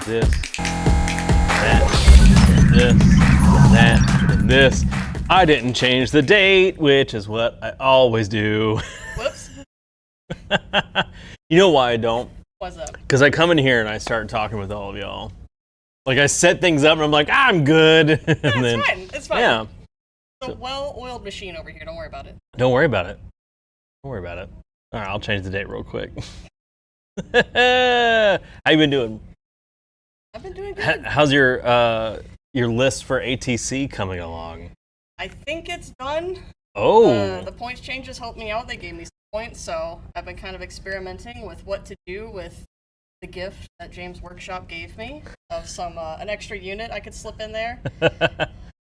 This, that, and this. I didn't change the date, which is what I always do. Whoops. You know why I don't? What's up? Because I come in here and I start talking with all of y'all. Like, I set things up and I'm like, I'm good. Yeah, and then, it's fine. It's fine. Yeah. It's a well-oiled machine over here. Don't worry about it. Don't worry about it. Don't worry about it. All right, I'll change the date real quick. How you been doing? I've been doing good. How's your list for ATC coming along? I think it's done. Oh. The points changes helped me out. They gave me some points, so I've been kind of experimenting with what to do with the gift that James Workshop gave me of some an extra unit I could slip in there.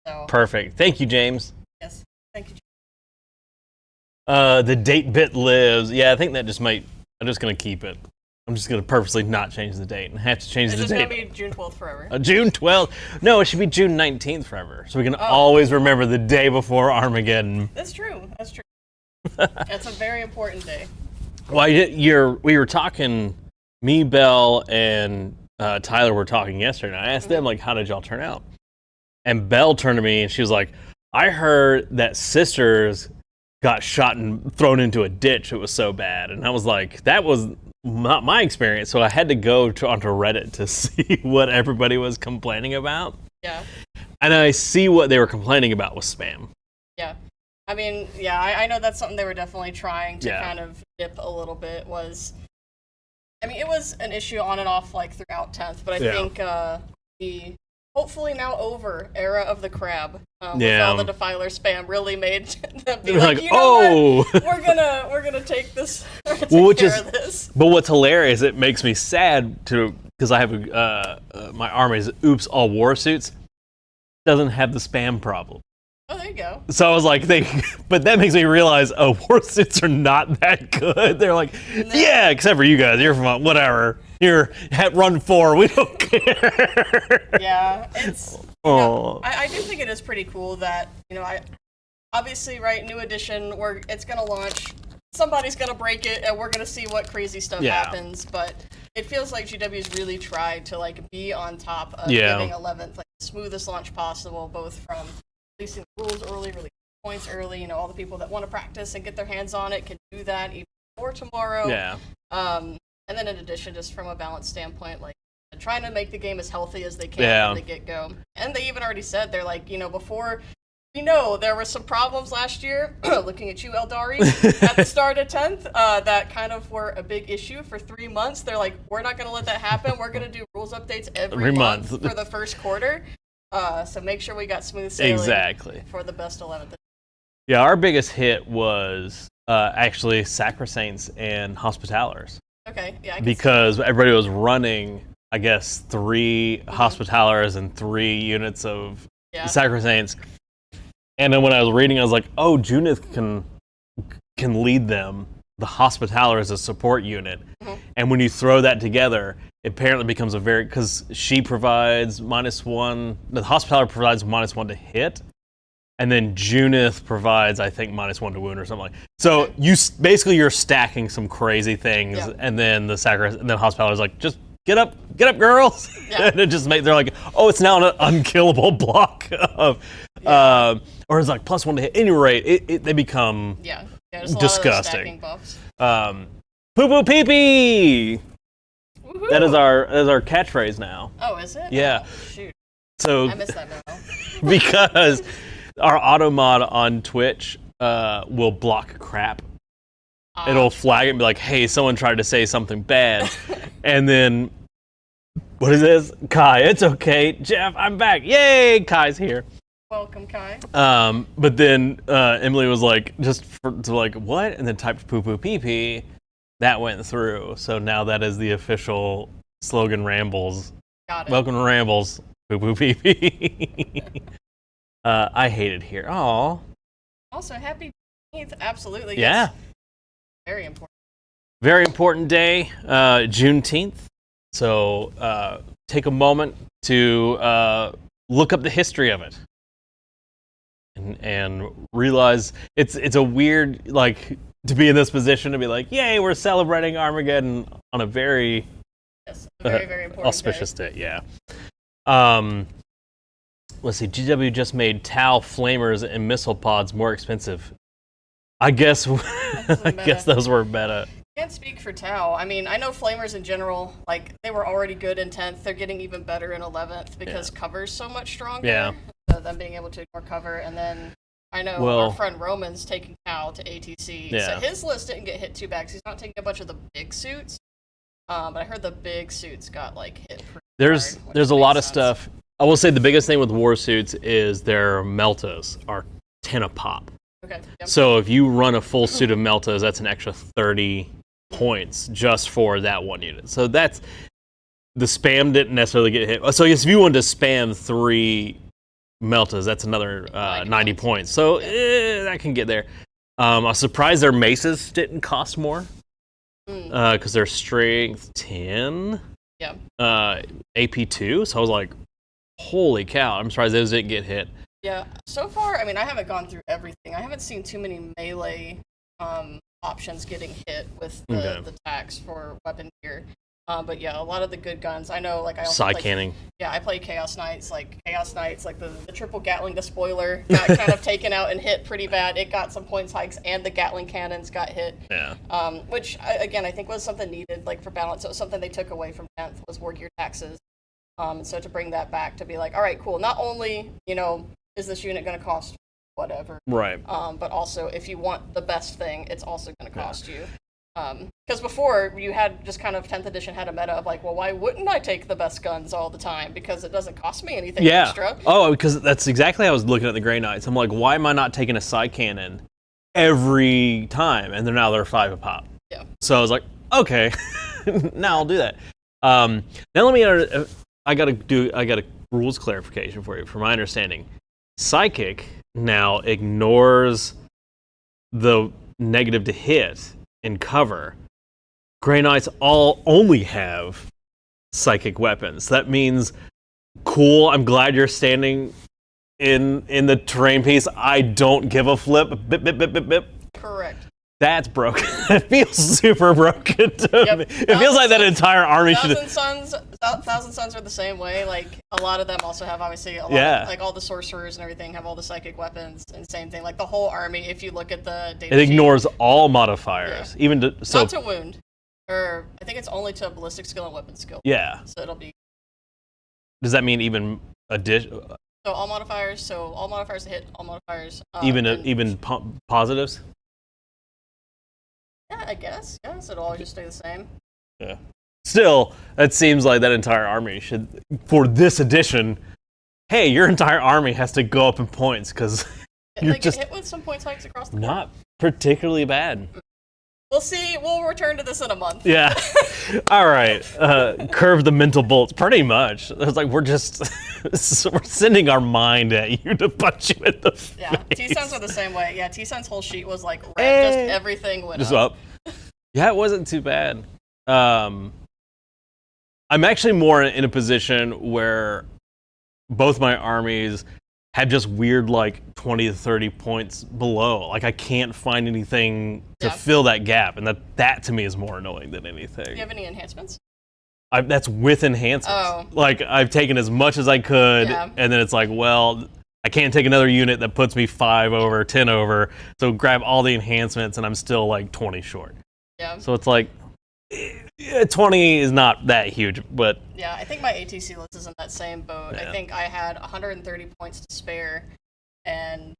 So, Perfect. Thank you, James. yes, thank you. The date bit lives. Yeah, I think that just might. I'm just gonna keep it. I'm just gonna purposely not change the date and have to change It's the just date. gonna be June 12th forever. June 12th. No, it should be June 19th forever. So we can always remember the day before Armageddon. That's true. That's true. That's a very important day. Well, we were talking. Me, Belle, and Tyler were talking yesterday. And I asked them, like, how did y'all turn out? And Belle turned to me and she was like, I heard that Sisters got shot and thrown into a ditch. It was so bad. And I was like, that was not my experience. So I had to go onto Reddit to see what everybody was complaining about. Yeah. And I see what they were complaining about was spam. Yeah. I mean, yeah, I know that's something they were definitely trying to Yeah. kind of dip a little bit was, I mean, it was an issue on and off like throughout 10th, but I Yeah. think the hopefully now over era of the crab with Yeah. all the Defiler spam really made them be They're like, like, you know oh. what? We're gonna take this, take Well, which care is- of this. But what's hilarious, it makes me sad because I have my army's Oops All War Suits doesn't have the spam problem. Oh, there you go. So I was like, but that makes me realize, war suits are not that good. They're like, yeah, except for you guys, you're from whatever. You're at run 4, we don't care. Yeah, it's. Oh. I do think it is pretty cool that, I obviously, right, new edition, it's gonna launch, somebody's gonna break it, and we're gonna see what crazy stuff Yeah. happens, but it feels like GW's really tried to, like, be on top of Yeah. giving 11th, like, the smoothest launch possible, both from releasing the rules early, releasing points early, all the people that want to practice and get their hands on it can do that even before tomorrow. Yeah. And then in addition, just from a balance standpoint, like, trying to make the game as healthy as they can Yeah. from the get-go. And they even already said, they're like, before, we know there were some problems last year, looking at you, Eldari, at the start of 10th, that kind of were a big issue for 3 months. They're like, we're not going to let that happen. We're going to do rules updates every month for the first quarter. So make sure we got smooth sailing Exactly. for the best 11th. Yeah, our biggest hit was actually Sacrosaints and Hospitalers. Okay, yeah. I can Because everybody was running, I guess, 3 Hospitalers and 3 units of Yeah. Sacrosaints. And then when I was reading, I was like, oh, Junith can lead them. The Hospitaler is a support unit. And when you throw that together, it apparently becomes because she provides -1, the Hospitaler provides -1 to hit, and then Junith provides, I think, -1 to wound or something like that. So basically you're stacking some crazy things, Yeah. and then the Hospitaler is like, just get up, girls. Yeah. And it just they're like, oh, it's now an unkillable block of, or it's like +1 to hit. Any rate, they become there's a disgusting. lot of stacking buffs. Poo poo pee pee. Woohoo. That is our catchphrase now. Oh, is it? Yeah. Oh, shoot. So I missed that memo. because our auto mod on Twitch will block crap. It'll flag it and be like, hey, someone tried to say something bad. And then, what is this? Kai, it's okay. Jeff, I'm back. Yay, Kai's here. Welcome, Kai. But then Emily was like, what? And then typed poo poo pee pee. That went through. So now that is the official slogan Rambles. Got it. Welcome to Rambles. Poo poo pee pee. I hate it here. Aw. Also, happy 15th. Absolutely. Yeah. Yes. Very important. Very important day, Juneteenth. So take a moment to look up the history of it and realize it's a weird, like, to be in this position to be like, yay, we're celebrating Armageddon on a very very important auspicious day. Yeah. Let's see. GW just made Tau flamers and missile pods more expensive. I guess those were meta. Can't speak for Tau. I mean, I know flamers in general, like, they were already good in 10th. They're getting even better in 11th because cover's so much stronger. Yeah. So them being able to ignore cover. And then I know our friend Roman's taking Tau to ATC. Yeah. So his list didn't get hit too bad because he's not taking a bunch of the big suits. But I heard the big suits got, like, hit pretty hard, There's a lot of sense. stuff. I will say the biggest thing with war suits is their meltas are 10 a pop. Okay. Yep. So if you run a full suit of meltas, that's an extra 30 points just for that one unit. So that's the spam didn't necessarily get hit. So I guess if you wanted to spam 3 meltas, that's another 90 points. So that can get there. I was surprised their maces didn't cost more because they're strength 10, AP 2. So I was like, holy cow! I'm surprised those didn't get hit. Yeah, so far, I mean, I haven't gone through everything. I haven't seen too many melee options getting hit with the tax for weapon gear. But yeah, a lot of the good guns. I know, like, I also canning. Yeah, I play Chaos Knights. Like, the triple Gatling despoiler got kind of taken out and hit pretty bad. It got some points hikes, and the Gatling cannons got hit. Yeah. Which, again, I think was something needed, like, for balance. It was something they took away from 10th, was war gear taxes. And so to bring that back, to be like, all right, cool. Not only, is this unit going to cost whatever, right? But also, if you want the best thing, it's also going to cost you. Because before, you had just kind of 10th edition had a meta of like, well, why wouldn't I take the best guns all the time? Because it doesn't cost me anything extra. Oh, because that's exactly how I was looking at the Grey Knights. I'm like, why am I not taking a side cannon every time? And they're 5 a pop. Yeah. So I was like, okay, now I'll do that. Now let me. I got a rules clarification for you. From my understanding, Psychic now ignores the negative to hit and cover. Grey Knights only have psychic weapons. That means, cool, I'm glad you're standing in the terrain piece. I don't give a flip. Bip, bip, bip, bip, bip. Correct. That's broken. It feels super broken to me. It feels like that entire army should. Thousand Suns are the same way. Like, a lot of them also have, obviously, a lot of, like, all the sorcerers and everything have all the psychic weapons, and same thing. Like, the whole army, if you look at the data it sheet, ignores all modifiers, even to not to wound, or I think it's only to ballistic skill and weapon skill. Yeah. So it'll be. Does that mean even addition? So all modifiers to hit, all modifiers. Even positives. Yeah, I guess. Yeah, so it'll always just stay the same. Yeah. Still, it seems like that entire army should, for this edition, hey, your entire army has to go up in points because you're just hit with some points hikes across the board. Not particularly bad. We'll see. We'll return to this in a month. Yeah. All right. Curve the mental bolts. Pretty much. It's like we're sending our mind at you to punch you in the face. Yeah. T-Suns are the same way. Yeah. T-Sun's whole sheet was like red. Just everything went up. Yeah, it wasn't too bad. I'm actually more in a position where both my armies had just weird, like, 20 to 30 points below. Like, I can't find anything to fill that gap, and that to me is more annoying than anything. Do you have any enhancements? That's with enhancements. Oh. Like, I've taken as much as I could, Yeah. and then it's like, well, I can't take another unit that puts me 5 over, 10 over, so grab all the enhancements, and I'm still like 20 short. Yeah. So it's like, 20 is not that huge, but... Yeah, I think my ATC list is in that same boat. Yeah. I think I had 130 points to spare, and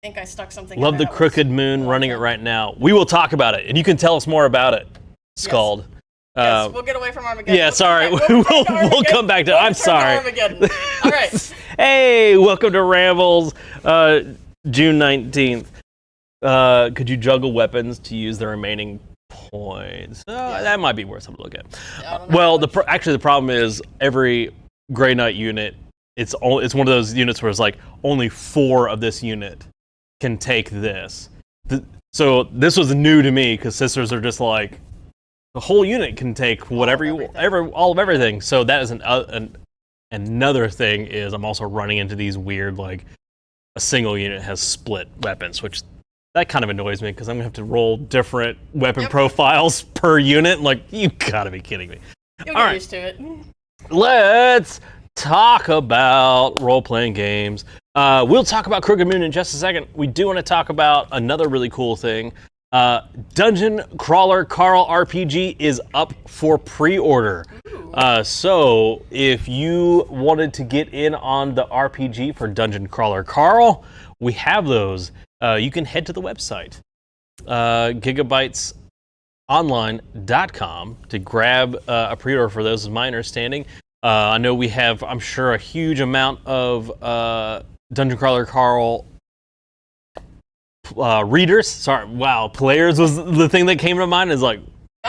I think I stuck something Love in the there that Crooked was Moon worth running it right now. We will talk about it, and you can tell us more about it, Scald. Yes, we'll get away from Armageddon. Yeah, sorry. We'll come back to... I'm sorry. Armageddon. All right. Hey, welcome to Rambles, June 19th. Could you juggle weapons to use the remaining points? That might be worth something to look at. Yeah, I don't know Well, actually, the problem is every Grey Knight unit, it's one of those units where it's like only 4 of this unit can take this. So this was new to me because sisters are just like, the whole unit can take whatever all of everything. So that is another thing is I'm also running into these weird, like, a single unit has split weapons, which that kind of annoys me because I'm gonna have to roll different weapon profiles per unit. Like, you gotta be kidding me. You'll get used to it. Let's talk about role-playing games. We'll talk about Crooked Moon in just a second. We do want to talk about another really cool thing. Dungeon Crawler Carl RPG is up for pre-order. So if you wanted to get in on the RPG for Dungeon Crawler Carl, we have those. You can head to the website, gigabytesonline.com, to grab a pre-order for those, is my understanding. I know we have, I'm sure, a huge amount of Dungeon Crawler Carl readers. Players was the thing that came to mind. Is like,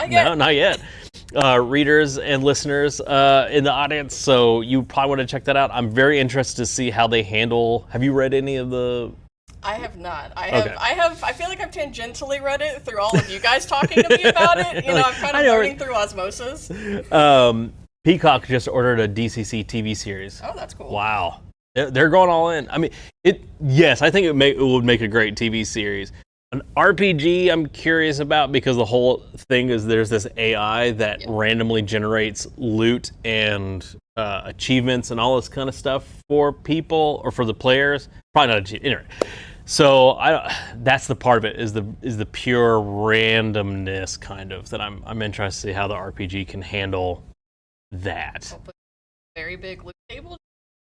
no, not yet. Readers and listeners in the audience, so you probably want to check that out. I'm very interested to see how they handle. Have you read any of the? I have not. I feel like I've tangentially read it through all of you guys talking to me about it. You know, I'm kind of learning through osmosis. Peacock just ordered a DCC TV series. Oh, that's cool. Wow. They're going all in. I mean, yes, I think it would make a great TV series. An RPG I'm curious about because the whole thing is there's this AI that randomly generates loot and achievements and all this kind of stuff for people or for the players. Probably not anyway. So that's the part of it is the pure randomness kind of that I'm interested to see how the RPG can handle that. Very big loot table.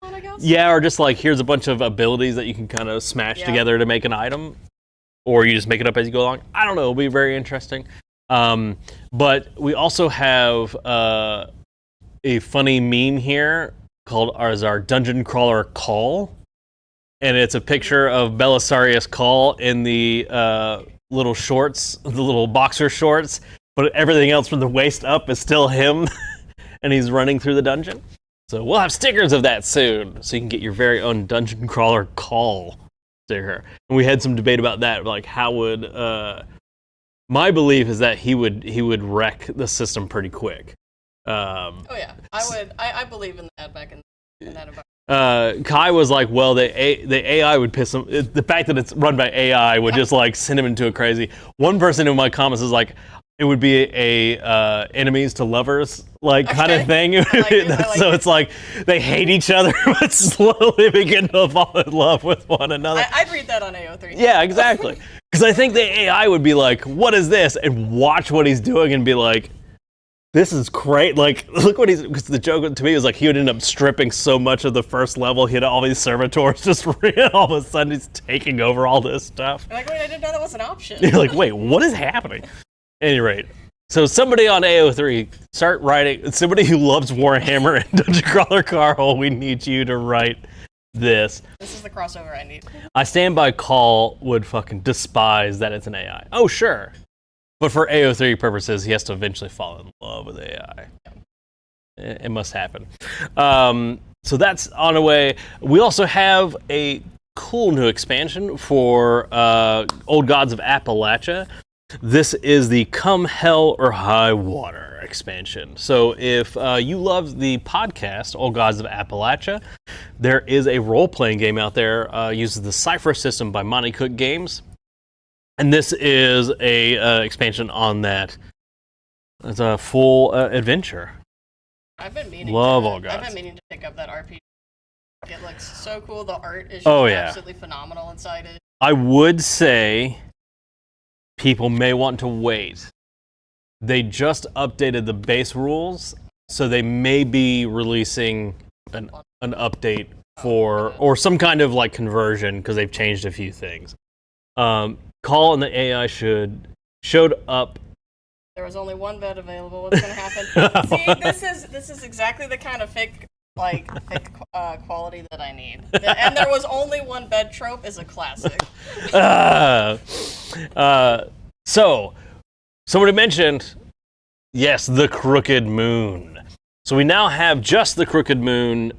I guess? Yeah, or just like here's a bunch of abilities that you can kind of smash together to make an item, or you just make it up as you go along. I don't know. It'll be very interesting. But we also have a funny meme here called our Dungeon Crawler Call, and it's a picture of Belisarius Call in the little shorts, the little boxer shorts, but everything else from the waist up is still him, and he's running through the dungeon. So we'll have stickers of that soon, so you can get your very own Dungeon Crawler Call sticker. And we had some debate about that, like how would my belief is that he would wreck the system pretty quick. Oh yeah, I believe in that back in that environment. Kai was like, well, the AI would piss him. The fact that it's run by AI would just like send him into a crazy. One person in my comments is like, it would be a enemies to lovers like kind of thing. So it's like they hate each other but slowly begin to fall in love with one another. I'd read that on AO3. Yeah, exactly. Because I think the AI would be like, what is this? And watch what he's doing and be like, this is great. Like, look what he's... Because the joke to me was like he would end up stripping so much of the first level. He had all these servitors just all of a sudden he's taking over all this stuff. You're like, wait, I didn't know that was an option. You're like, wait, what is happening? At any rate, so somebody on AO3, start writing. Somebody who loves Warhammer and Dungeon Crawler Carl, we need you to write this. This is the crossover I need. I stand by Call would fucking despise that it's an AI. Oh, sure. But for AO3 purposes, he has to eventually fall in love with AI. It must happen. So that's on the way. We also have a cool new expansion for Old Gods of Appalachia. This is the Come Hell or High Water expansion. So if you love the podcast, Old Gods of Appalachia, there is a role-playing game out there, uses the Cypher system by Monty Cook Games. And this is a expansion on that. It's a full adventure. I've been meaning. Love All Gods. I've been meaning to pick up that RPG. It looks so cool. The art is absolutely phenomenal inside it. I would say people may want to wait. They just updated the base rules, so they may be releasing an update or some kind of like conversion because they've changed a few things. Call and the AI showed up. There was only one bed available. What's going to happen? See, this is exactly the kind of fake quality that I need. And there was only one bed trope is a classic. So, somebody mentioned, yes, the Crooked Moon. So we now have just the Crooked Moon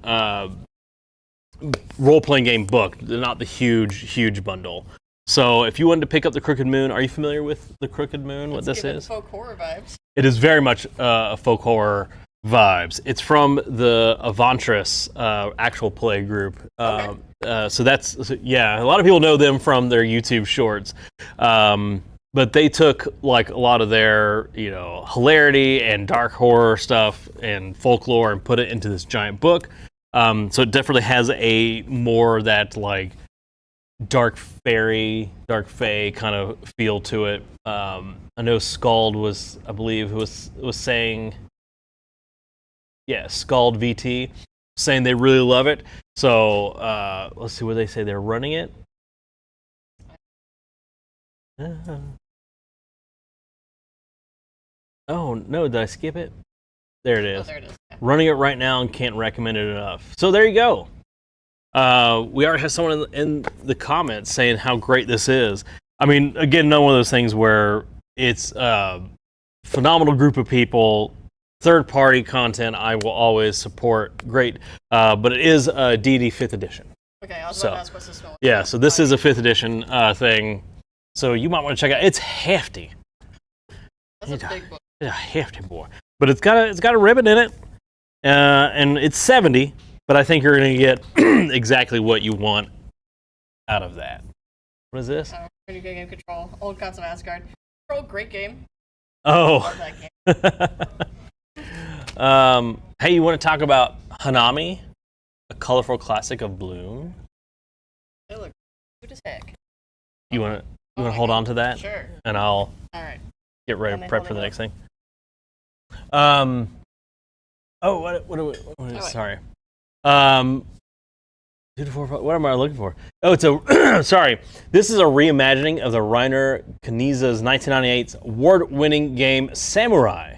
role-playing game book, not the huge bundle. So if you wanted to pick up the Crooked Moon, are you familiar with the Crooked Moon, what this is? Folk horror vibes. It is very much a folk horror vibes. It's from the Avantris actual play group. Okay. So a lot of people know them from their YouTube shorts. But they took like a lot of their, hilarity and dark horror stuff and folklore and put it into this giant book. So it definitely has a more that like dark fae kind of feel to it. I know Scald was saying, Scald VT, saying they really love it. So let's see where they say they're running it. Oh, no, did I skip it? There it is. Oh, there it is. Yeah. Running it right now and can't recommend it enough. So there you go. We already have someone in the comments saying how great this is. I mean, again, not one of those things where it's a phenomenal group of people, third-party content I will always support. Great. But it is a D&D 5th edition. Okay, I was about to ask what's this one. Yeah, so this is a 5th edition thing. So you might want to check it out. It's hefty. That's a big book. It's a hefty boy. But it's got a ribbon in it. And it's 70, but I think you're going to get exactly what you want out of that. What is this? Pretty good game, Control. Old Gods of Asgard. Control, great game. Oh. Love that game. Hey, you want to talk about Hanami, a colorful classic of Bloom? They look good as heck. You want to hold on to that? Sure. And I'll get ready to prep for the next thing. Sorry. 2 to 4. What am I looking for? Oh, it's a sorry. This is a reimagining of the Reiner Kniza's 1998's award-winning game Samurai.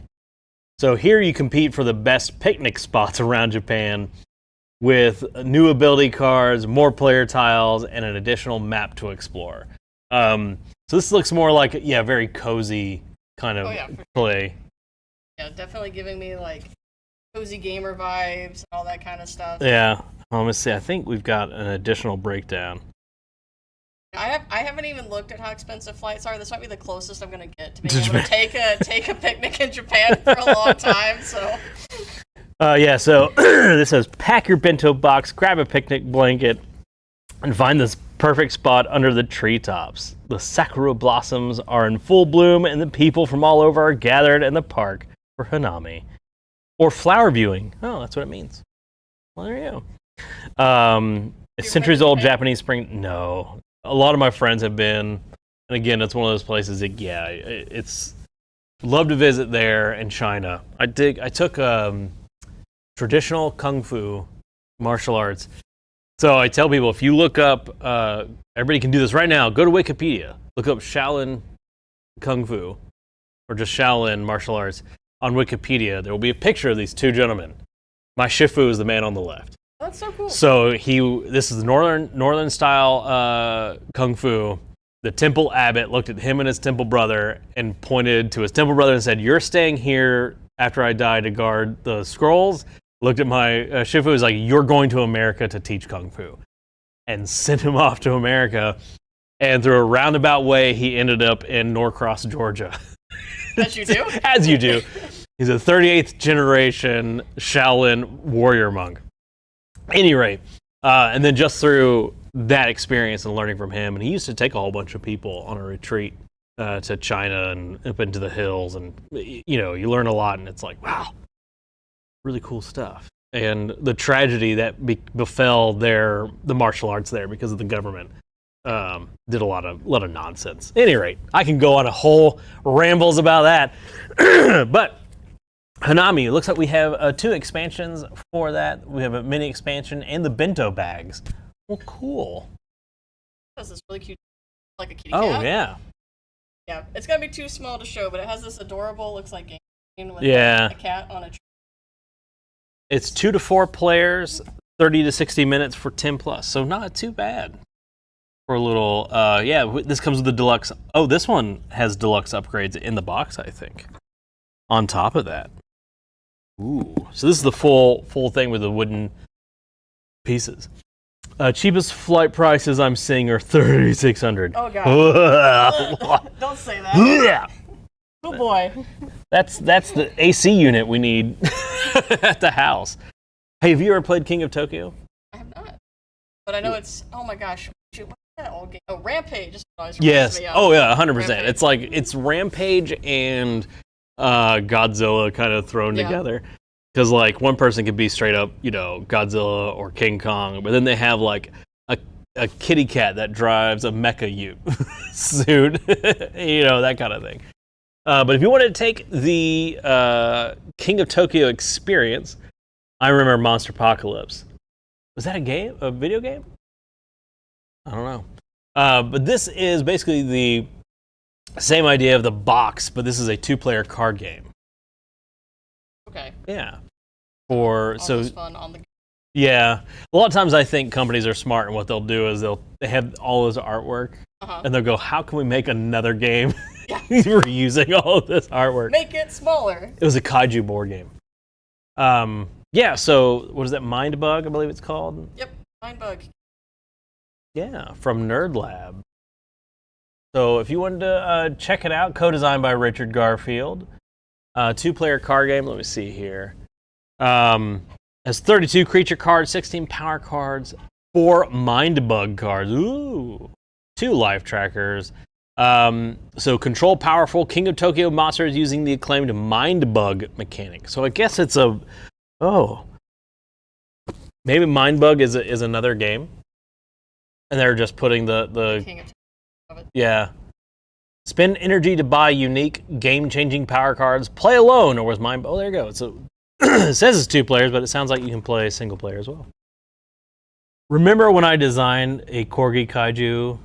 So here you compete for the best picnic spots around Japan with new ability cards, more player tiles, and an additional map to explore. So this looks more like very cozy kind of play. Yeah, definitely giving me like cozy gamer vibes and all that kind of stuff. Yeah. Let me see. I think we've got an additional breakdown. I haven't even looked at how expensive flights are. This might be the closest I'm going to get to being able to take a picnic in Japan for a long time. So. So this says, pack your bento box, grab a picnic blanket, and find this perfect spot under the treetops. The sakura blossoms are in full bloom, and the people from all over are gathered in the park for Hanami. Or flower viewing. Oh, that's what it means. Well, there you go. Centuries-old Japanese spring. No. A lot of my friends have been. And again, it's one of those places that, it's... Love to visit there in China. I took traditional kung fu martial arts. So I tell people, if you look up... everybody can do this right now. Go to Wikipedia. Look up Shaolin Kung Fu. Or just Shaolin martial arts. On Wikipedia, there will be a picture of these two gentlemen. My Shifu is the man on the left. That's so cool. So this is the northern style kung fu. The temple abbot looked at him and his temple brother and pointed to his temple brother and said, "You're staying here after I die to guard the scrolls." Looked at my Shifu, was like, "You're going to America to teach kung fu," and sent him off to America. And through a roundabout way, he ended up in Norcross, Georgia. As you do? As you do. He's a 38th generation Shaolin warrior monk. At any rate, and then just through that experience and learning from him, and he used to take a whole bunch of people on a retreat to China and up into the hills, and you learn a lot, and it's like, wow, really cool stuff. And the tragedy that befell the martial arts there because of the government did a lot of nonsense. At any rate, I can go on a whole rambles about that. But Hanami, it looks like we have 2 expansions for that. We have a mini expansion and the bento bags. Well, cool. This is really cute, like a kitty Oh, cat. yeah. Yeah, it's gonna be too small to show, but it has this adorable, looks like game with Yeah. a cat on a tree. It's 2 to 4 players, 30 to 60 minutes for 10 plus. So not too bad for a little. This comes with the deluxe. Oh, this one has deluxe upgrades in the box, I think. On top of that. Ooh. So this is the full thing with the wooden pieces. Cheapest flight prices I'm seeing are $3,600. Oh god. Don't say that. Oh boy. That's the AC unit we need at the house. Hey, have you ever played King of Tokyo? I have not. But I know it's, oh my gosh. Shoot, what's that old game? Oh, Rampage. Yes. Oh yeah, 100%. Rampage. It's Rampage and Godzilla kind of thrown together. Because like one person could be straight up, Godzilla or King Kong, but then they have like a kitty cat that drives a mecha ute suit, that kind of thing. But if you wanted to take the King of Tokyo experience, I remember Monster Apocalypse. Was that a video game? I don't know. But this is basically the same idea of the box, but this is a 2-player card game. Okay. Yeah. Fun on the. Yeah. A lot of times I think companies are smart, and what they'll do is they have all this artwork, and they'll go, "How can we make another game reusing all of this artwork? Make it smaller." It was a kaiju board game. Yeah. So what is that? Mind Bug, I believe it's called. Yep. Mind Bug. Yeah, from Nerd Lab. So if you wanted to check it out, co-designed by Richard Garfield. 2-player card game. Let me see here. Has 32 creature cards, 16 power cards, 4 mind bug cards. Ooh. 2 life trackers. So control powerful King of Tokyo monsters using the acclaimed mind bug mechanic. So I guess it's maybe mind bug is another game, and they're just putting the King of it. Yeah. Spend energy to buy unique, game-changing power cards. Play alone, or was mine? Oh, there you go. So it says it's 2 players, but it sounds like you can play single player as well. Remember when I designed a Corgi Kaiju?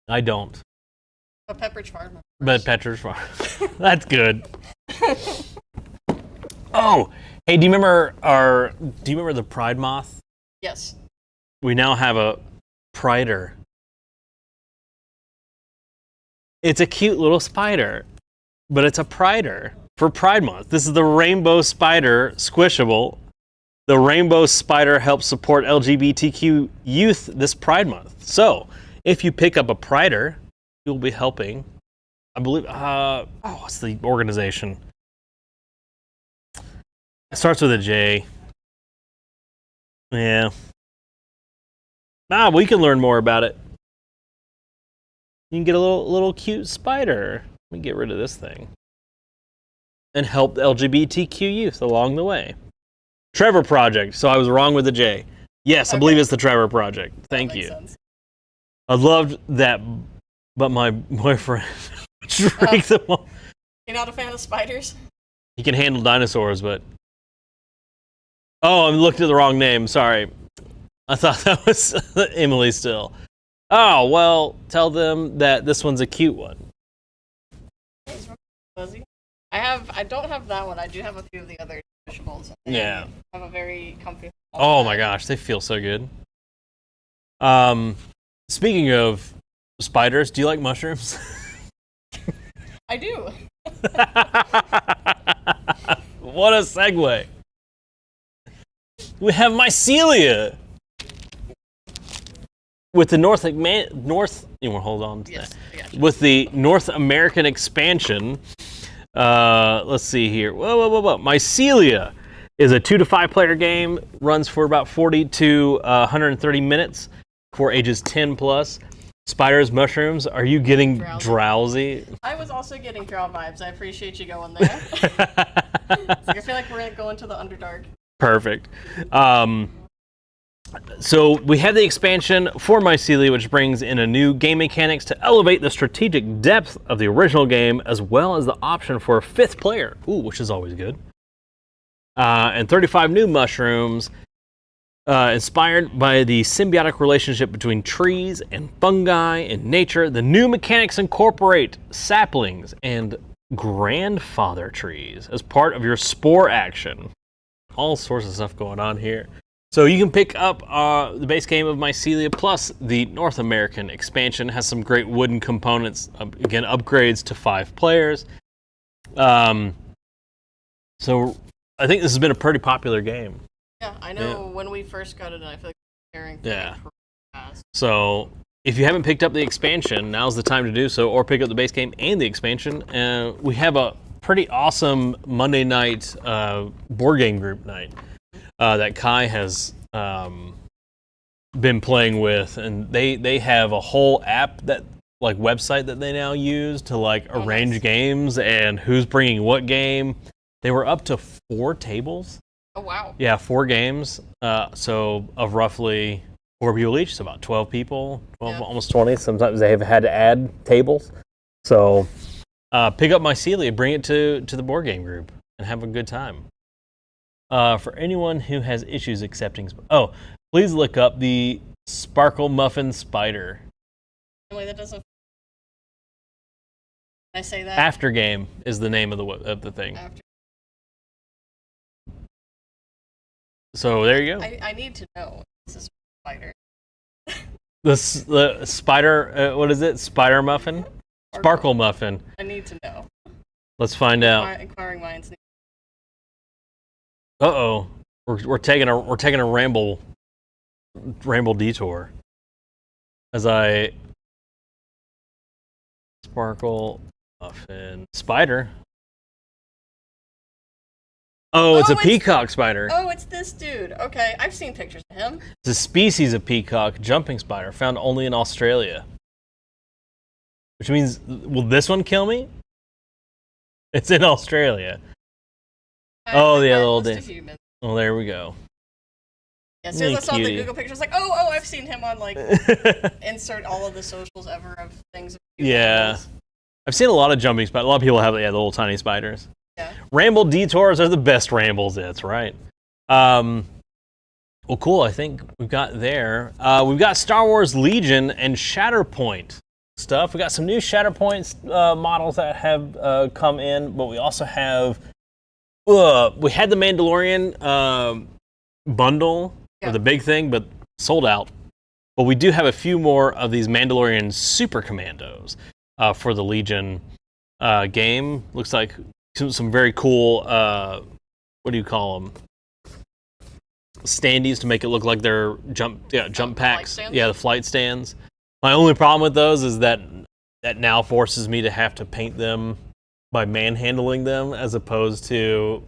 I don't. But Pepperidge Farm. But Pepperidge Farm. That's good. Oh, hey, do you remember the Pride Moth? Yes. We now have a Prider. It's a cute little spider, but it's a Prider for Pride Month. This is the Rainbow Spider Squishable. The Rainbow Spider helps support LGBTQ youth this Pride Month. So, if you pick up a Prider, you'll be helping, I believe, what's the organization? It starts with a J. Yeah. We can learn more about it. You can get a little cute spider. Let me get rid of this thing. And help the LGBTQ youth along the way. Trevor Project. So I was wrong with the J. Yes, okay. I believe it's the Trevor Project. Thank you. Sense. I loved that, but my boyfriend shrieked them all. You're not a fan of spiders? He can handle dinosaurs, but... Oh, I looked at the wrong name. Sorry. I thought that was Emily still. Oh, well, tell them that this one's a cute one. Fuzzy. I don't have that one. I do have a few of the other vegetables. Yeah. I have a very comfy. Oh my gosh, they feel so good. Speaking of spiders, do you like mushrooms? I do. What a segue. We have mycelia. With the with the North American expansion, let's see here. Whoa. Mycelia is a 2 to 5 player game, runs for about 40 to 130 minutes for ages 10 plus. Spiders, mushrooms. Are you getting drowsy? I was also getting drow vibes. I appreciate you going there. I feel like we're going to the Underdark. Perfect. So we have the expansion for Mycelia, which brings in a new game mechanics to elevate the strategic depth of the original game, as well as the option for a 5th player, which is always good. And 35 new mushrooms, inspired by the symbiotic relationship between trees and fungi in nature. The new mechanics incorporate saplings and grandfather trees as part of your spore action. All sorts of stuff going on here. So you can pick up the base game of Mycelia, plus the North American expansion has some great wooden components. Again, upgrades to 5 players. So I think this has been a pretty popular game. Yeah, I know when we first got it, and I feel like preparing for it fast. So if you haven't picked up the expansion, now's the time to do so, or pick up the base game and the expansion. We have a pretty awesome Monday night board game group night that Kai has been playing with, and they have a whole app website that they now use to arrange games and who's bringing what game. They were up to 4 tables. Oh, wow. Yeah, 4 games. So of roughly 4 people each, so about 12 people, almost 20. Sometimes they have had to add tables. So pick up Mycelia, bring it to the board game group, and have a good time. For anyone who has issues accepting... please look up the Sparkle Muffin Spider. Wait, that doesn't... Can I say that? Aftergame is the name of the thing. So there you go. I need to know. This is spider. The spider, what is it? Spider muffin? Sparkle muffin. I need to know. Let's find out. Inquiring minds need. Uh-oh. We're taking a ramble detour. As I Sparkle muffin spider. Oh, it's a peacock spider. Oh, it's this dude. Okay, I've seen pictures of him. It's a species of peacock jumping spider found only in Australia. Which means, will this one kill me? It's in Australia. Oh, the little day. Oh, there we go. Yeah, as soon as I saw the Google picture, I was like, oh, I've seen him on insert all of the socials ever of things. Yeah. I've seen a lot of jumping spiders. A lot of people have the little tiny spiders. Yeah. Ramble detours are the best rambles. That's right. Well, cool. I think we've got there. We've got Star Wars Legion and Shatterpoint stuff. We got some new Shatterpoint models that have come in, but we also have. We had the Mandalorian bundle for the big thing, but sold out. But we do have a few more of these Mandalorian Super Commandos for the Legion game. Looks like some very cool, what do you call them? Standees to make it look like they're jump packs. Yeah, the flight stands. My only problem with those is that now forces me to have to paint them by manhandling them as opposed to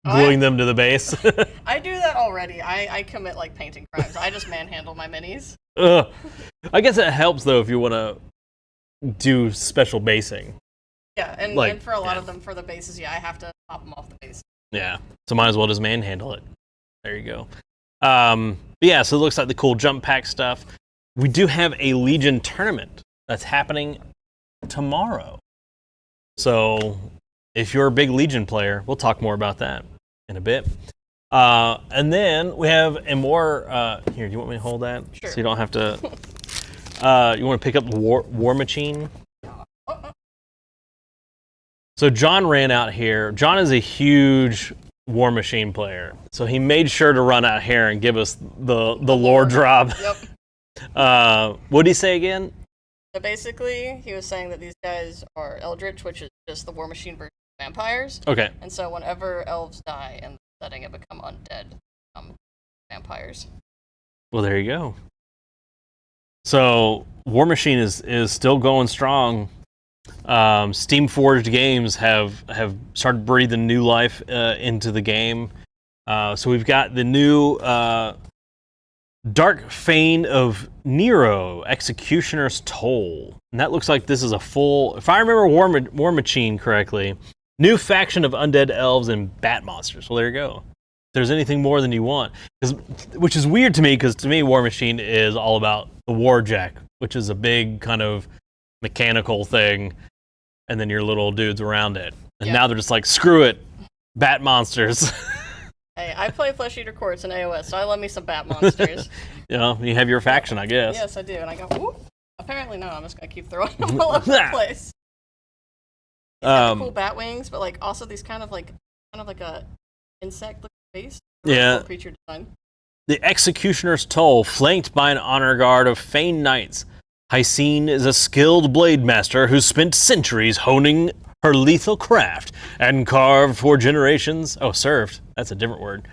gluing them to the base. I do that already. I commit painting crimes. I just manhandle my minis. I guess it helps though if you want to do special basing. Yeah, and for a lot of them, for the bases, I have to pop them off the base. Yeah, so might as well just manhandle it. There you go. But yeah, so it looks like the cool jump pack stuff. We do have a Legion tournament that's happening tomorrow. So if you're a big Legion player, we'll talk more about that in a bit. And then we have a more... here, do you want me to hold that? Sure. So you don't have to... you want to pick up the War Machine? So John ran out here. John is a huge War Machine player. So he made sure to run out here and give us the lore drop. Yep. What did he say again? So basically, he was saying that these guys are Eldritch, which is just the War Machine version of vampires. Okay. And so whenever elves die in the setting and become undead, vampires. Well, there you go. So War Machine is still going strong. Steam Forged Games have started breathing new life into the game. So we've got the new Dark Fane of Nero, Executioner's Toll. And that looks like this is a full, if I remember War Machine correctly, new faction of undead elves and bat monsters. Well, there you go. If there's anything more than you want. Which is weird to me, because to me, War Machine is all about the Warjack, which is a big kind of mechanical thing, and then your little dudes around it. And now they're just like, screw it, bat monsters. Hey, I play Flesh Eater Courts in AOS, so I love me some bat monsters. You know, you have your faction, I guess. Yes, I do. And I go, whoop. Apparently no, I'm just going to keep throwing them all over the place. These have the cool bat wings, but like also these kind of like a insect-looking face. Yeah. Cool creature design. The Executioner's Toll, flanked by an honor guard of Fane Knights. Hysene is a skilled blade master who spent centuries honing her lethal craft and carved for generations. Oh, served. That's a different word.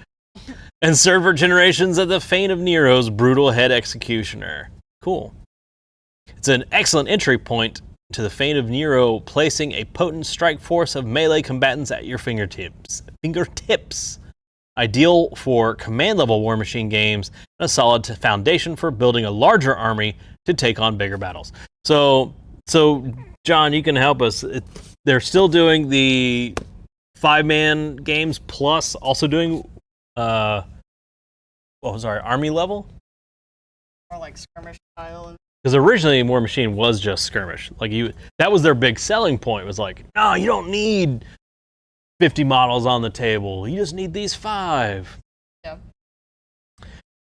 And served for generations at the Fane of Nero's brutal head executioner. Cool. It's an excellent entry point to the Fane of Nero, placing a potent strike force of melee combatants at your fingertips. Ideal for command-level War Machine games, and a solid foundation for building a larger army to take on bigger battles. So John, you can help us. They're still doing the 5-man games, plus also doing, army level? Or like skirmish style. Because originally War Machine was just skirmish. That was their big selling point. Was like, no, you don't need 50 models on the table. You just need these 5. Yeah.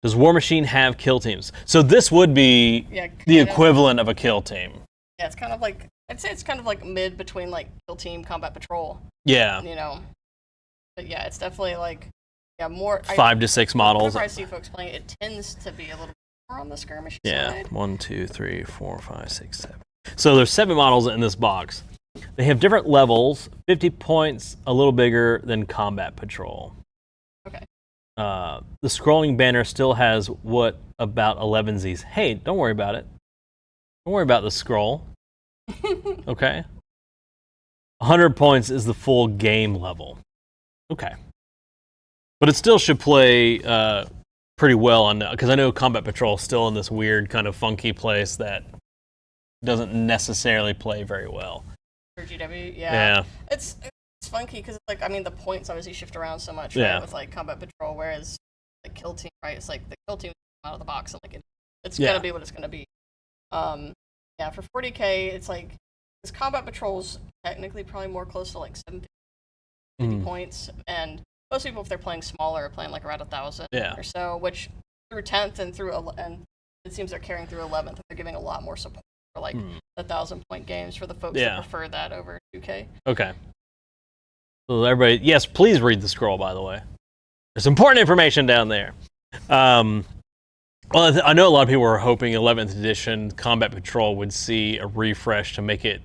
Does War Machine have kill teams? So this would be the equivalent of a kill team. Yeah, it's kind of like, I'd say it's kind of like mid between like Kill Team, Combat Patrol. Yeah. You know. But yeah, it's definitely like, more. 5 to 6 models. Whenever I see folks playing, it tends to be a little more on the skirmish Yeah, side. 1, 2, 3, 4, 5, 6, 7. So there's 7 models in this box. They have different levels, 50 points, a little bigger than Combat Patrol. Okay. The scrolling banner still has what about 11Zs? Hey, don't worry about it. Don't worry about the scroll. Okay. 100 points is the full game level. Okay. But it still should play pretty well on, because I know Combat Patrol is still in this weird kind of funky place that doesn't necessarily play very well. For GW, yeah. It's funky because like the points obviously shift around so much, right? With like Combat Patrol, whereas like Kill Team, right? It's like the Kill Team out of the box and like it's gonna be what it's gonna be. For 40k, it's like this Combat Patrol's technically probably more close to like 750 points, and most people, if they're playing smaller, are playing like around 1,000 or so, which through 10th and it seems they're carrying through 11th. They're giving a lot more support for like 1,000-point games for the folks that prefer that over 2K. Okay. So everybody, yes, please read the scroll, by the way. There's important information down there. Well, I know a lot of people were hoping 11th edition Combat Patrol would see a refresh to make it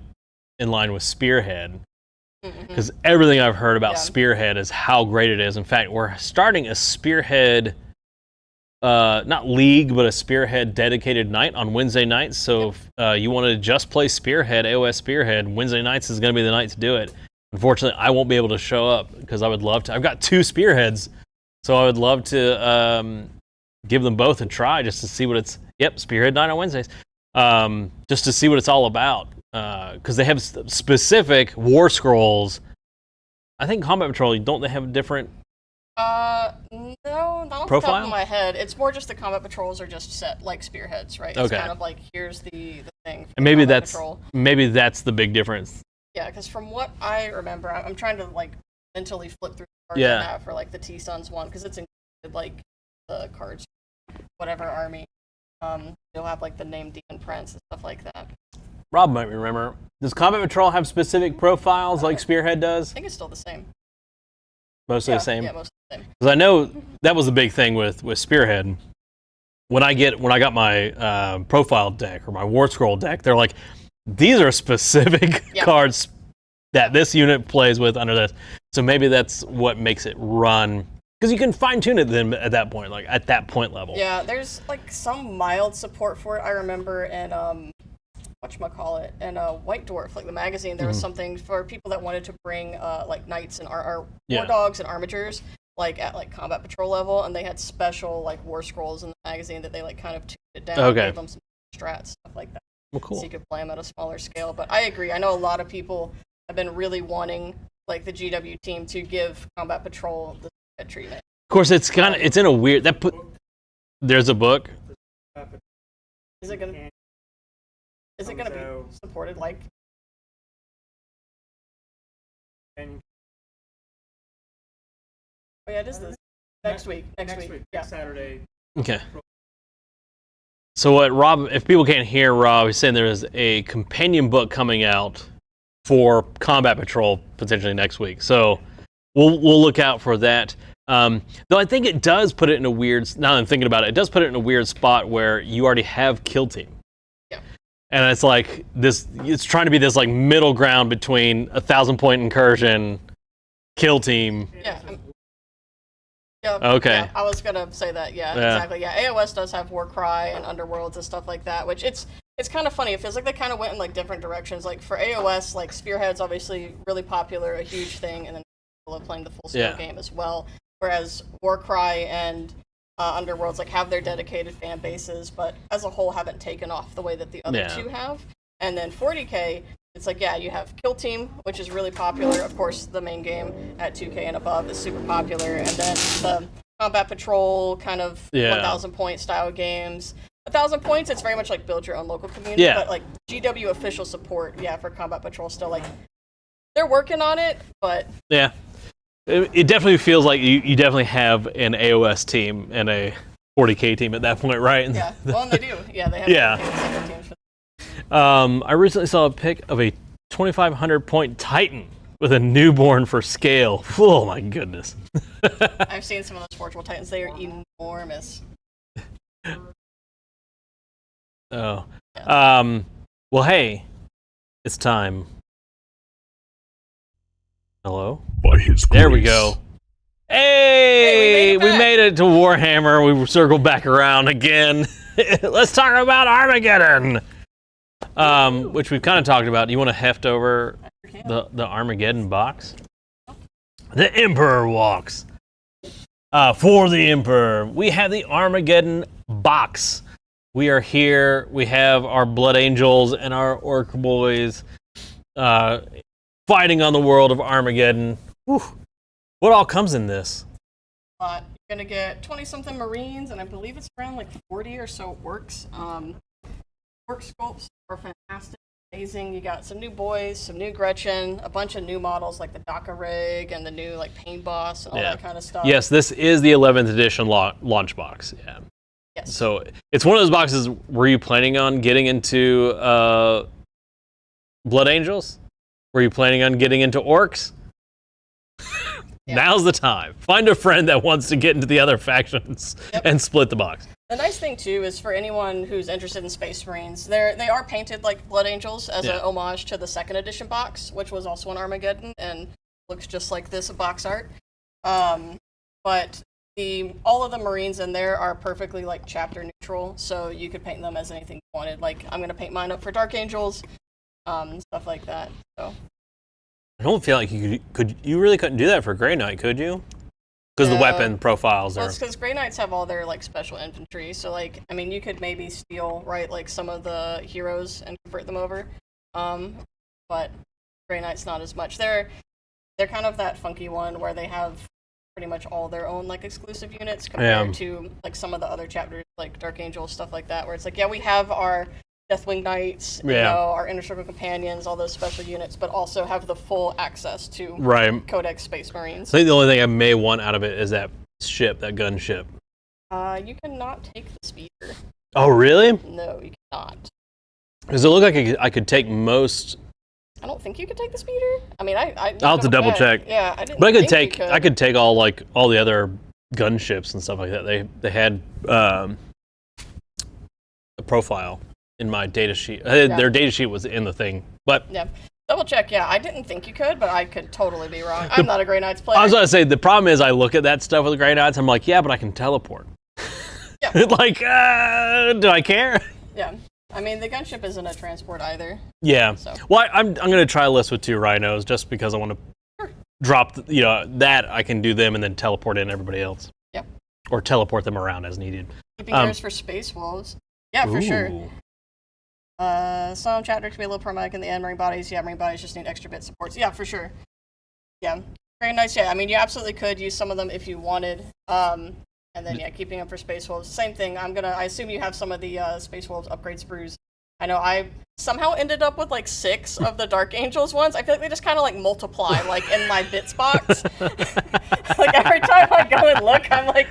in line with Spearhead. Because everything I've heard about Spearhead is how great it is. In fact, we're starting a Spearhead, not league, but a Spearhead dedicated night on Wednesday nights. So if you want to just play Spearhead, AOS Spearhead, Wednesday nights is going to be the night to do it. Unfortunately, I won't be able to show up because I would love to. I've got 2 Spearheads, so I would love to give them both a try just to see what it's. Yep, Spearhead night on Wednesdays, just to see what it's all about. Because they have specific war scrolls. I think Combat Patrol, don't they have a different? No, not off profile? The top of my head. It's more just the Combat Patrols are just set like Spearheads, right? It's kind of like here's the thing. And maybe that's the big difference. Yeah, because from what I remember, I'm trying to like mentally flip through the cards I have for like the T-Sons one, because it's included like the cards, whatever army. You'll have like the name Demon Prince and stuff like that. Rob might remember. Does Combat Patrol have specific profiles like Spearhead does? I think it's still the same. Mostly the same? Yeah, mostly the same. Because I know that was the big thing with Spearhead. When I got my profile deck or my War Scroll deck, they're like, these are specific cards that this unit plays with under this. So maybe that's what makes it run. Because you can fine-tune it then at that point, like at that point level. Yeah, there's like some mild support for it. I remember in whatchamacallit, and White Dwarf, like the magazine, there was something for people that wanted to bring like knights and war dogs and armigers. like at like combat patrol level, and they had special like war scrolls in the magazine that they like kind of tuned it down, Okay. gave them some strats, stuff like that. Well, cool. So you could play them at a smaller scale. But I agree. I know a lot of people have been really wanting like the GW team to give combat patrol the treatment. Of course, it's in a weird there's a book. Is it gonna be supported like? Oh yeah, it is this next week. Next week. Yeah. Saturday. Okay. So what Rob, if people can't hear Rob, he's saying there's a companion book coming out for Combat Patrol potentially next week. So we'll look out for that. Though I think it does put it in a weird, now that I'm thinking about it, it does put it in a weird spot where you already have Kill Team. Yeah. And it's like it's trying to be this like middle ground between 1,000-point incursion, Kill Team. Yeah. Yeah, okay. Yeah, I was gonna say that. Yeah, exactly. Yeah, AOS does have Warcry and Underworlds and stuff like that, which it's kind of funny. It feels like they kind of went in like different directions. Like for AOS, like Spearhead's obviously really popular, a huge thing, and then people are playing the full scale game as well. Whereas Warcry and Underworlds like have their dedicated fan bases, but as a whole haven't taken off the way that the other two have. And then 40K, it's like, yeah, you have Kill Team, which is really popular. Of course, the main game at 2K and above is super popular. And then the Combat Patrol kind of 1,000-point style games. 1,000 points, it's very much like build your own local community. But like GW official support, for Combat Patrol still like, they're working on it, but... Yeah. It definitely feels like you definitely have an AOS team and a 40K team at that point, right? Yeah, well, and they do. Yeah, they have separate teams for I recently saw a pic of a 2,500-point Titan with a newborn for scale. Oh my goodness. I've seen some of those Forge World Titans. They are enormous. Oh. Well, hey, it's time. Hello? By his There we grace. go. Hey, we made it to Warhammer. We circled back around again. Let's talk about Armageddon. Which we've kind of talked about. You want to heft over the Armageddon box? The Emperor walks. For the Emperor, we have the Armageddon box. We are here. We have our Blood Angels and our Orc boys fighting on the world of Armageddon. Whew. What all comes in this? You're gonna get 20-something Marines, and I believe it's around like 40 or so Orcs. Orc sculpts are fantastic, amazing. You got some new boys, some new Gretchen, a bunch of new models like the Daka rig and the new like Pain Boss and all that kind of stuff. Yes, this is the 11th edition launch box. Yeah. Yes. So it's one of those boxes. Were you planning on getting into Blood Angels? Were you planning on getting into Orcs? Now's the time. Find a friend that wants to get into the other factions and split the box. The nice thing too is for anyone who's interested in Space Marines, they are painted like Blood Angels as an homage to the 2nd edition box, which was also an Armageddon and looks just like this box art. But all of the Marines in there are perfectly like chapter neutral, so you could paint them as anything you wanted. Like I'm gonna paint mine up for Dark Angels, stuff like that. So. I don't feel like you really couldn't do that for Grey Knight, could you? Because the weapon profiles are... Well, it's because Grey Knights have all their, like, special infantry, so, like, I mean, you could maybe steal, right, like, some of the heroes and convert them over, but Grey Knights not as much. They're kind of that funky one where they have pretty much all their own, like, exclusive units compared to, like, some of the other chapters, like Dark Angel, stuff like that, where it's like, we have our Deathwing Knights, you know, our Inner Circle Companions, all those special units, but also have the full access to Codex Space Marines. I think the only thing I may want out of it is that ship, that gunship. You cannot take the speeder. Oh, really? No, you cannot. Does it look like I could take most? I don't think you could take the speeder. I mean, I'll have to double check. Yeah, I didn't. But I could take all the other gunships and stuff like that. They had a profile in my data sheet. Their data sheet was in the thing, but double check. Yeah, I didn't think you could, but I could totally be wrong. I'm not a Grey Knights player. I was gonna say the problem is I look at that stuff with Grey Knights. I'm like, but I can teleport. Yeah. Like, do I care? Yeah. I mean, the gunship isn't a transport either. Yeah. So. Well, I'm gonna try a list with 2 rhinos just because I want to drop, that I can do them and then teleport in everybody else. Yeah. Or teleport them around as needed. Keeping yours for Space Wolves. Yeah, for sure. Ooh. Some chapters can be a little problematic in the end. Marine bodies, marine bodies just need extra bit supports. Yeah, for sure. Yeah, very nice. Yeah, I mean, you absolutely could use some of them if you wanted. And then, keeping them for Space Wolves. Same thing. I assume you have some of the Space Wolves upgrade sprues. I know I somehow ended up with like 6 of the Dark Angels ones. I feel like they just kind of like multiply like in my bits box. Like every time I go and look, I'm like,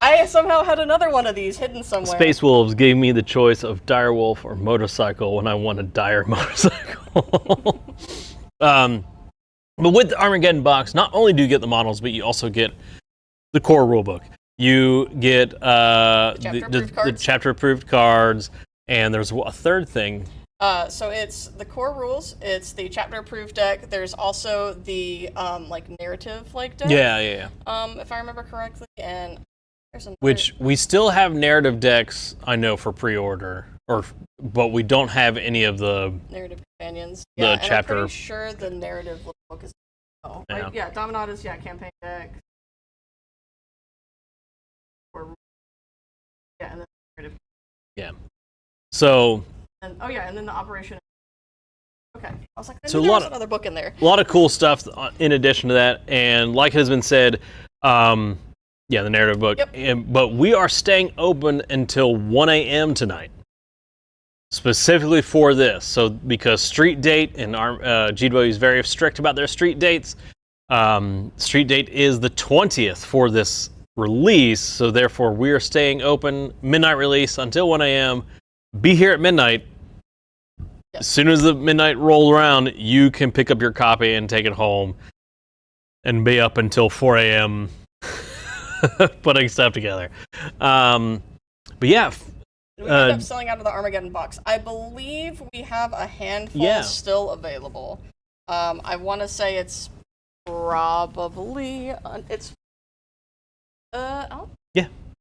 I somehow had another one of these hidden somewhere. Space Wolves gave me the choice of direwolf or motorcycle when I want a dire motorcycle. But with the Armageddon box, not only do you get the models, but you also get the core rulebook. You get the chapter-approved cards, and there's a third thing. So it's the core rules. It's the chapter-approved deck. There's also the narrative deck. Yeah. If I remember correctly, and there's another. Which we still have narrative decks, I know, for pre-order, but we don't have any of the narrative companions. The and chapter. I'm pretty sure the narrative book is. Oh, yeah. Right? Yeah, Dominata's campaign deck. And then narrative. Yeah. So. And and then the operation. Okay, I was like, So there's another book in there. A lot of cool stuff in addition to that, and like has been said, the narrative book. Yep. But we are staying open until 1 a.m. tonight, specifically for this. So because street date and GW is very strict about their street dates. Street date is the 20th for this release, so therefore we are staying open midnight release until 1 a.m. Be here at midnight. Yep. As soon as the midnight rolls around, you can pick up your copy and take it home and be up until 4 a.m. putting stuff together. But yeah. We end up selling out of the Armageddon box. I believe we have a handful still available. I want to say it's probably...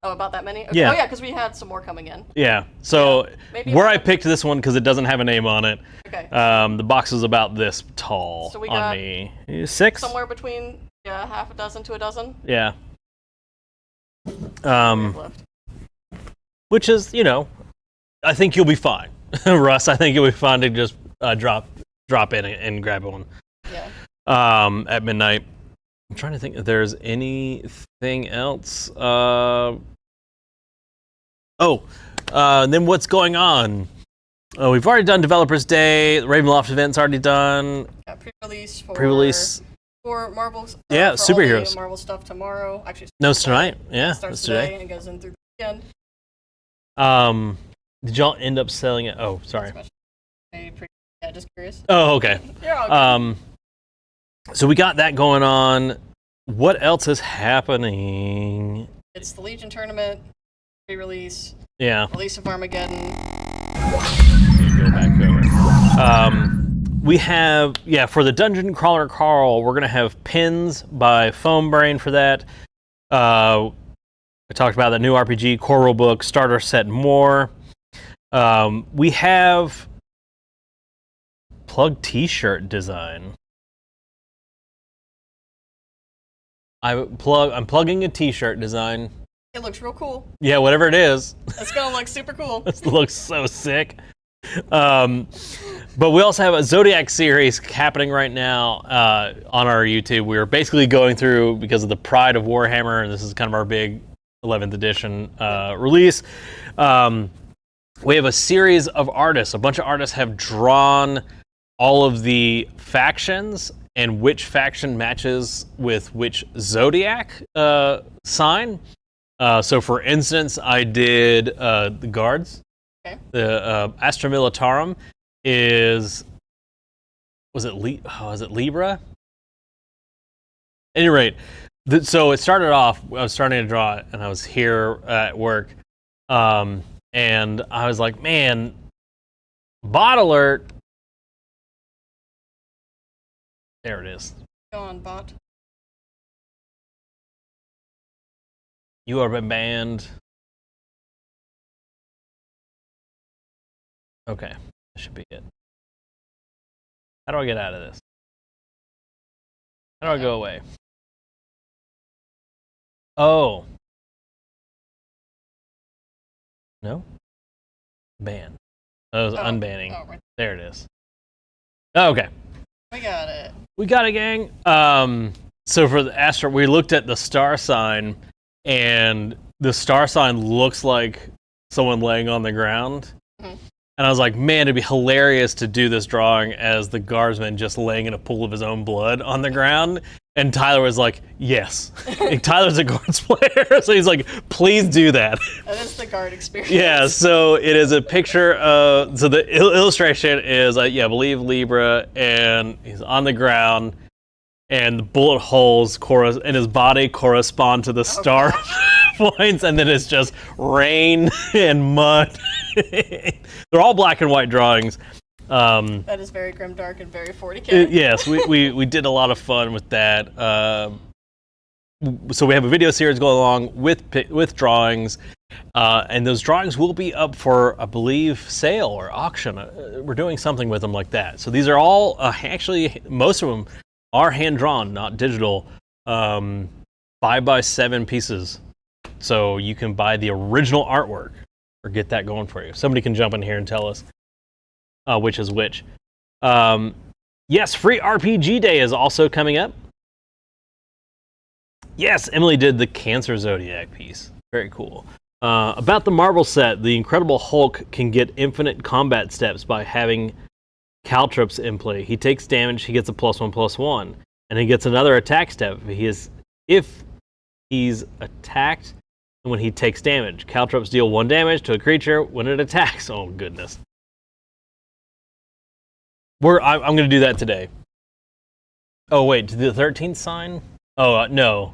Oh, about that many? Okay. Yeah. Oh, yeah, because we had some more coming in. Yeah. So where I picked this one, because it doesn't have a name on it, okay. The box is about this tall so we on got me. 6? Somewhere between half a dozen to a dozen. Yeah. Left. Which is, I think you'll be fine. Russ, I think you'll be fine to just drop in and grab one. Yeah. At midnight. I'm trying to think if there's anything else. Then what's going on? We've already done Developers Day. The Ravenloft event's already done. Yeah, pre-release for Marvel. For superheroes. All the Marvel stuff tomorrow. Actually, no, it's tonight. Yeah, it starts it's today today. and goes in through the weekend. Did y'all end up selling it? Oh, sorry. Just curious. Oh, okay. Yeah. So we got that going on. What else is happening? It's the Legion tournament, pre-release. Yeah. Release of Armageddon. Go back over. We have, for the Dungeon Crawler Carl, we're going to have pins by Foam Brain for that. I talked about the new RPG, core rule book, starter set, and more. We have plug t-shirt design. I'm plugging a t-shirt design. It looks real cool. Yeah, whatever it is. It's gonna look super cool. It looks so sick. But we also have a Zodiac series happening right now on our YouTube. We're basically going through, because of the Pride of Warhammer, and this is kind of our big 11th edition release. We have a series of artists. A bunch of artists have drawn all of the factions and which faction matches with which Zodiac sign. So for instance, I did the Guards. Okay. The Astra Militarum is it Libra? At any rate, so it started off, I was starting to draw it, and I was here at work, and I was like, man, bot alert. There it is. Go on, bot. You have been banned. Okay, that should be it. How do I get out of this? How do I go away? Oh. No? Ban. That was unbanning. Right. There it is. Oh, okay. We got it. We got it, gang. So for the astro, we looked at the star sign, and the star sign looks like someone laying on the ground. Mm-hmm. And I was like, man, it'd be hilarious to do this drawing as the guardsman just laying in a pool of his own blood on the ground. And Tyler was like, yes. Like, Tyler's a guards player, so he's like, please do that. That is the guard experience. Yeah, so it is a picture of, so the illustration is, I believe Libra, and he's on the ground, and the bullet holes in his body correspond to the star points, and then it's just rain and mud. They're all black and white drawings. That is very grimdark and very 40K. Yes, we did a lot of fun with that. So we have a video series going along with drawings, and those drawings will be up for, I believe, sale or auction. We're doing something with them like that. So these are all actually, most of them are hand drawn, not digital. 5x7 pieces, so you can buy the original artwork or get that going for you. Somebody can jump in here and tell us which is which. Yes, free RPG Day is also coming up. Yes, Emily did the Cancer Zodiac piece. Very cool. About the Marvel set, the Incredible Hulk can get infinite combat steps by having caltrops in play. He takes damage, he gets a +1/+1, and he gets another attack step if he's attacked and when he takes damage. Caltrops deal 1 damage to a creature when it attacks. Oh, goodness. I'm going to do that today. Oh, wait, did the 13th sign? Oh, no.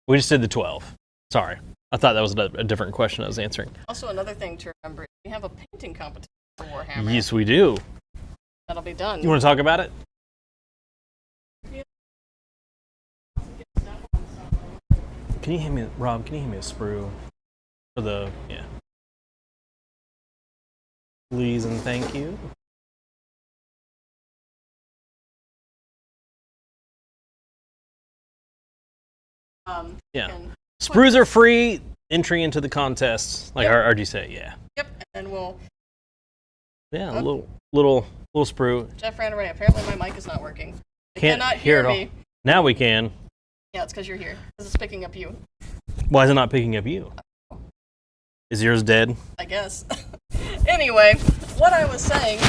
We just did the 12. Sorry. I thought that was a different question I was answering. Also, another thing to remember, we have a painting competition for Warhammer. Yes, we do. That'll be done. You want to talk about it? Yeah. Can you hand me, Rob, can you hand me a sprue? For the, yeah. Please and thank you. Yeah. Sprues are free. Entry into the contest, like RG yeah. Yep, and we'll. Yeah, a little sprue. Jeff ran away. Apparently, my mic is not working. Cannot hear me. Now we can. Yeah, it's because you're here. Because it's picking up you. Why is it not picking up you? Is yours dead? I guess. Anyway, what I was saying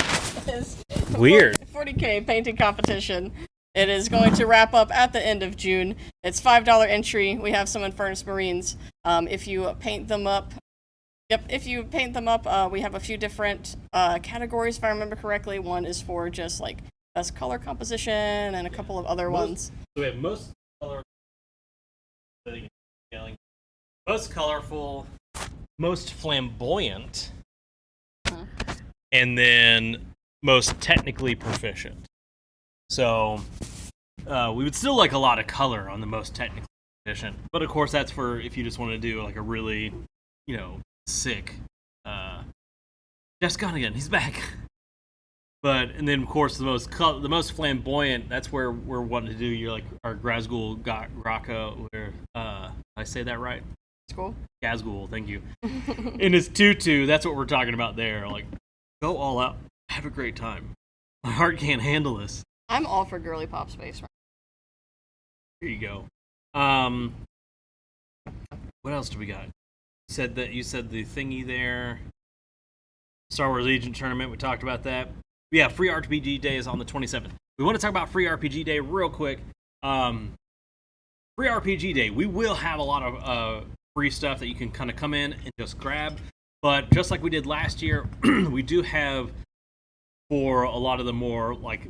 is weird. 40K painting competition. It is going to wrap up at the end of June. It's $5 entry. We have some Infernus Marines. If you paint them up, we have a few different categories, if I remember correctly. One is for just like best color composition and a couple of other ones. So we have most colorful, most flamboyant, and then most technically proficient. So we would still like a lot of color on the most technical edition, but of course that's for if you just want to do like a really, sick. Jeff's gone again. He's back. And then of course the most flamboyant. That's where we're wanting to do. You're like our Grazgul Graka. Where I say that right? It's cool. Gazgul, thank you. In his tutu. That's what we're talking about there. Like, go all out. Have a great time. My heart can't handle this. I'm all for girly pop space. Right? Here you go. What else do we got? You said the thingy there. Star Wars Legion tournament. We talked about that. Yeah, free RPG Day is on the 27th. We want to talk about free RPG Day real quick. Free RPG Day. We will have a lot of free stuff that you can kind of come in and just grab. But just like we did last year, we do have for a lot of the more like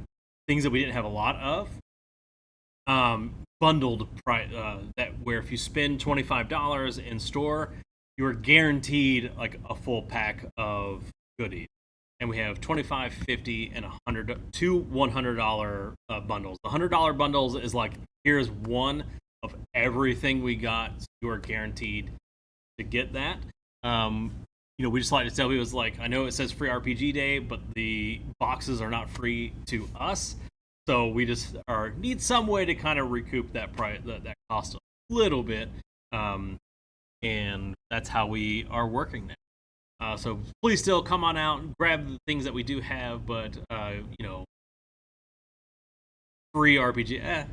things that we didn't have a lot of, bundled price that where if you spend $25 in store, you're guaranteed like a full pack of goodies. And we have $25, $50, and $100 bundles. The $100 bundles is like, here's one of everything we got. So you are guaranteed to get that. We just like to tell people, it's like, I know it says free RPG Day, but the boxes are not free to us. So we just need some way to kind of recoup that price, that cost a little bit, and that's how we are working now. So please still come on out and grab the things that we do have, but free RPG.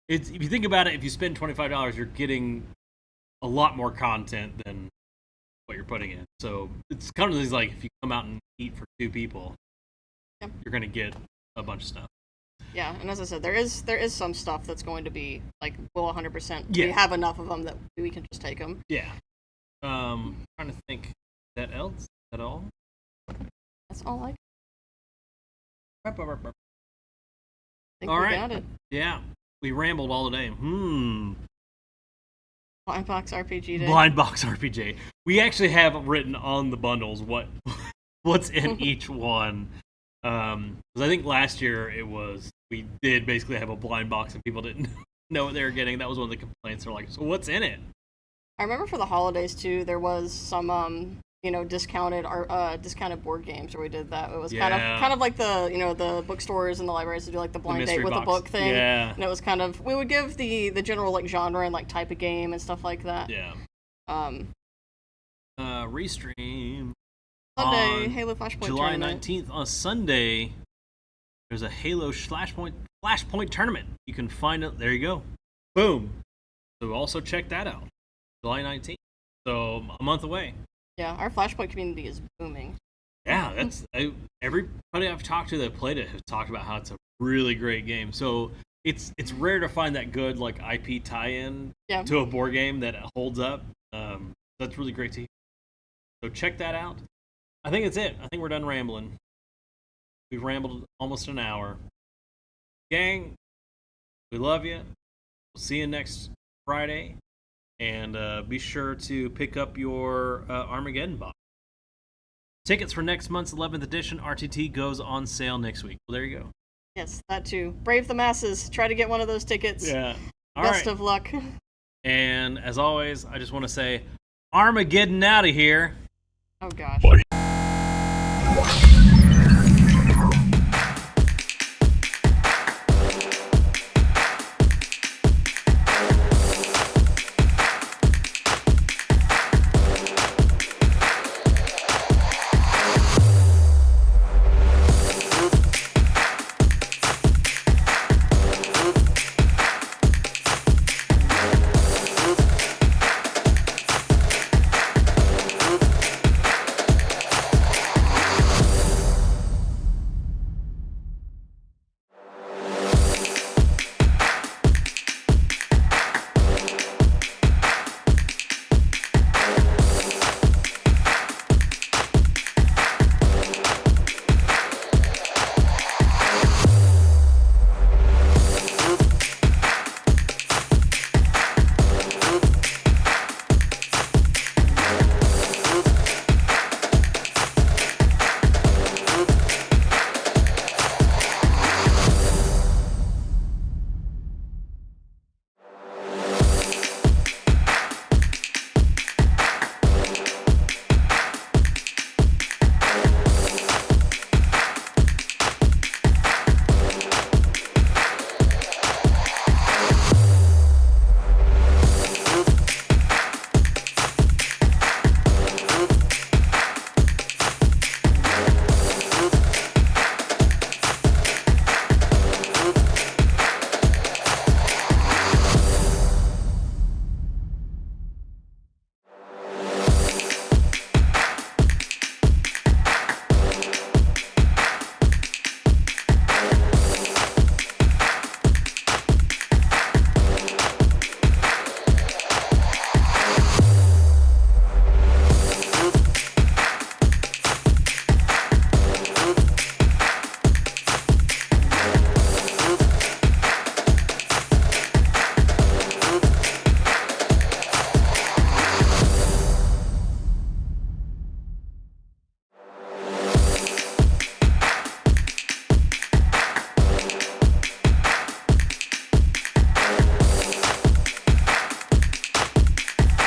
It's, if you think about it, if you spend $25, you're getting a lot more content than what you're putting in. So it's kind of like if you come out and eat for 2 people, you're gonna get a bunch of stuff. Yeah, and as I said, there is some stuff that's going to be like, will 100%. Yeah. We have enough of them that we can just take them. Yeah. Trying to think. That else at all? That's all I. I think All we right. got it. Yeah, we rambled all day. Blind Box RPG Day. Blind Box RPG. We actually have written on the bundles what's in each one. Because I think last year we did basically have a blind box and people didn't know what they were getting. That was one of the complaints. They're like, so what's in it? I remember for the holidays too, there was some discounted board games where we did that. It was kind of like the bookstores and the libraries to do like the blind date with a book thing. Yeah. And it was kind of, we would give the general like genre and like type of game and stuff like that. Yeah. Restream. Sunday, Halo Flashpoint July tournament. 19th on Sunday. There's a Halo Flashpoint tournament. You can find it. There you go. Boom. So also check that out. July 19th. So a month away. Yeah, our Flashpoint community is booming. Yeah, everybody I've talked to that played it has talked about how it's a really great game. So it's rare to find that good like IP tie-in to a board game that holds up. That's really great to hear. So check that out. I think it's it. I think we're done rambling. We've rambled almost an hour. Gang, we love you. We'll see you next Friday. And be sure to pick up your Armageddon box. Tickets for next month's 11th edition RTT goes on sale next week. Well, there you go. Yes, that too. Brave the masses. Try to get one of those tickets. Yeah. Best of luck. And as always, I just want to say, Armageddon out of here. Oh gosh. Bye.